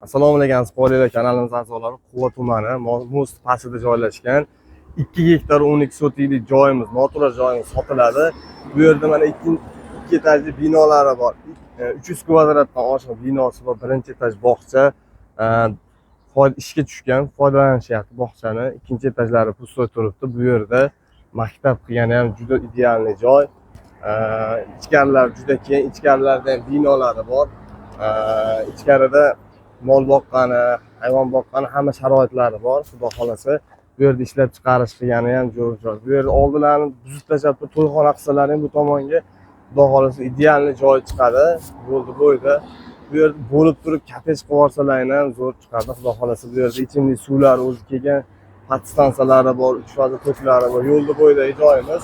Assalomu alaykum, spoiler kanalimiz a'zolari. Quva tumani Muz pastida joylashgan 2 gektar 12 sotiklik joyimiz, noturar joyimiz sotiladi. Bu yerda mana 2 etajli binolari bor. 300 kvadratdan oshiq binosi bor. Birinchi etaj bog'cha ishga tushgan, foydalanishyapti bog'chani. Ikkinchi etajlari pustoy turibdi. Bu yerda maktab qilgani ham juda idealniy joy. Ichkarilar juda keng, ichkarilarda ham binolari bor. Ichkarida mol boqqani, hayvon boqqani hamma sharoitlari bor. Xudo xolasa bu yerda ishlab chiqarish qilgani ham joy. Bu yerda oldilarini buzib tashlab to'yxona qilsalar ham bu tomonga xudo xolasa idealniy joy chiqadi. Yo'lda bo'yda bu yerda bo'lib turib kotej qilib olsalar ham zo'r chiqadi. Xudo xolasa bu yerda ichimlik suvlari o'zi kelgan, podstansiyalari bor, 3 faza to'klari bor. Yo'lda bo'ydagi joyimiz.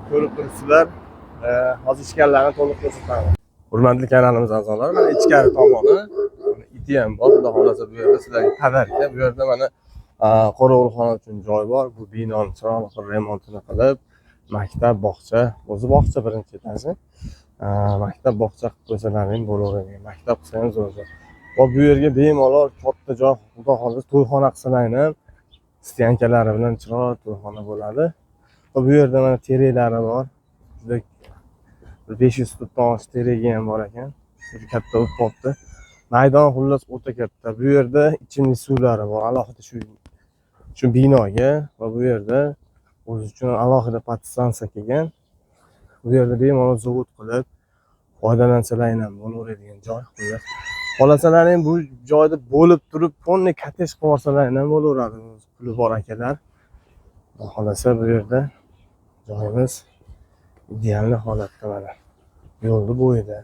Ko'rib turibsizlar. Hozir ichkarilarni to'liq ko'rsataman. Hurmatli kanalimiz a'zolari, mana ichkari tomoni iti ham bor. Xudo xolasa bu yerda sizlarga pazarga, bu yerda mana qo'riqxona uchun joy bor. Bu binoni chiroyli qilib remontini qilib, maktab, bog'cha, o'zi bog'cha birinchi etaji. Maktab, bog'cha qilib qo'ysalar ham bo'laveradi. Maktab qilsa ham zo'r. Va bu yerga bemalol katta joy, xudo xolasa to'yxona qilsalar ham styankalari bilan chiroyli to'yxona bo'ladi. Va bu yerda mana teraklari bor. Juda 500 futdan oshiq teragi ham bor ekan. Juda katta bo'lib qolibdi. Maydon xullas o'ta katta. Bu yerda ichimlik suvlari bor. Alohida shu binoga va bu yerda o'zi uchun alohida podstansiya kelgan. Bu yerda bemalol zavod qilib foydalansalar ham bo'laveradigan joy. Xullas xolasalar ham bu joyda bo'lib turib, qonni kotej qilib olsalar ham bo'laveradi. Puli bor akalar. Xolasa bu yerda joyimiz ideal holatda mana. Yo'lda bo'yida.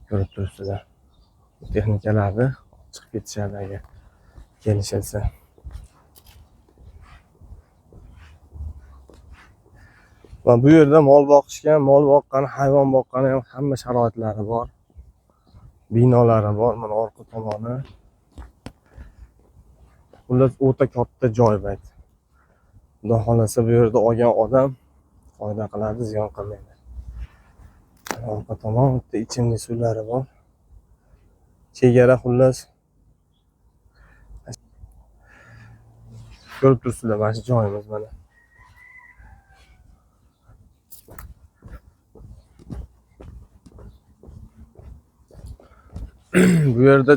Ko'rib turibsizlar. Texnikalarni chiqib ketishadi agar kelishilsa. Va bu yerda mol boqishga, mol boqqani, hayvon boqqani ham hamma sharoitlari bor. Binolari bor, mana orqa tomoni. Xullas o'ta katta joy bayt. Xudo xolasa bu yerda olgan odam foyda qiladi, ziyon qilmaydi. Orqa tomon bitta ichimlik suvlari bor. Chegara xullas. Ko'rib turibsizlar, mana shu joyimiz mana. Bu yerda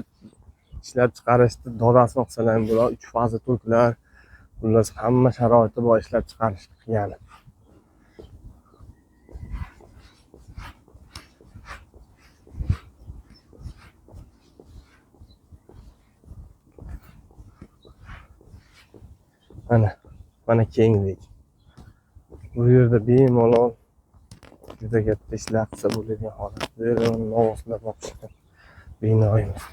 ishlab chiqarishni dodasini qilsalar ham bo'ladi. 3 faza to'klar. Xullas hamma sharoiti bor ishlab chiqarish qilgani. Mana kenglik. Bu yerda bemalol juda katta ishlar qilsa bo'ladigan holat. Bu yerda novoslab boqishdi. Binoyimiz.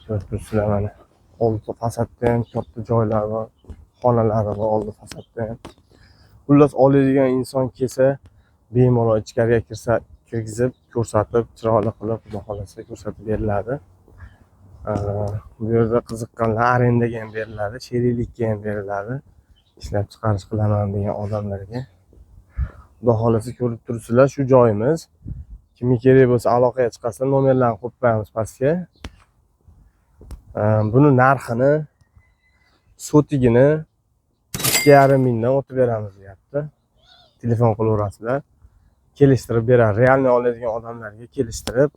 Ko'rib turibsizlar mana. Oldi fasadda ham katta joylar bor, xonalari bor oldi fasadda ham. Xullas oladigan inson kelsa, bemalol ichkariga kirgizib, ko'rsatib, chiroyli qilib, xudo xolasa ko'rsatib beriladi. Bu yerda qiziqqanlar arendaga ham beriladi, sheriklikka ham beriladi. Ishlab chiqarish qilaman degan odamlarga. Xudo xolasa ko'rib turibsizlar, shu joyimiz. Kimga kerak bo'lsa aloqaga chiqasa, nomerlarni qo'yib qo'yamiz pastga. Buni narxini, sotigini 2,5 mingdan o'tib beramiz deyapti. Telefon qilaverasizlar. Kelishtirib beradi. Realni oladigan odamlarga kelishtirib,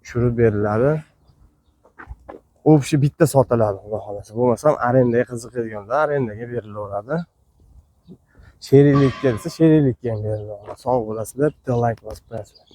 tushirib beriladi. O'bshi bitta sotiladi, xudo xolasa. Bo'lmasam arendaga qiziqadiganlar arendaga berilaveradi. Sheriklikka desa, sheriklikka ham berilaveradi. Sog' bo'lasizlar, bitta like bosib qo'yasizlar.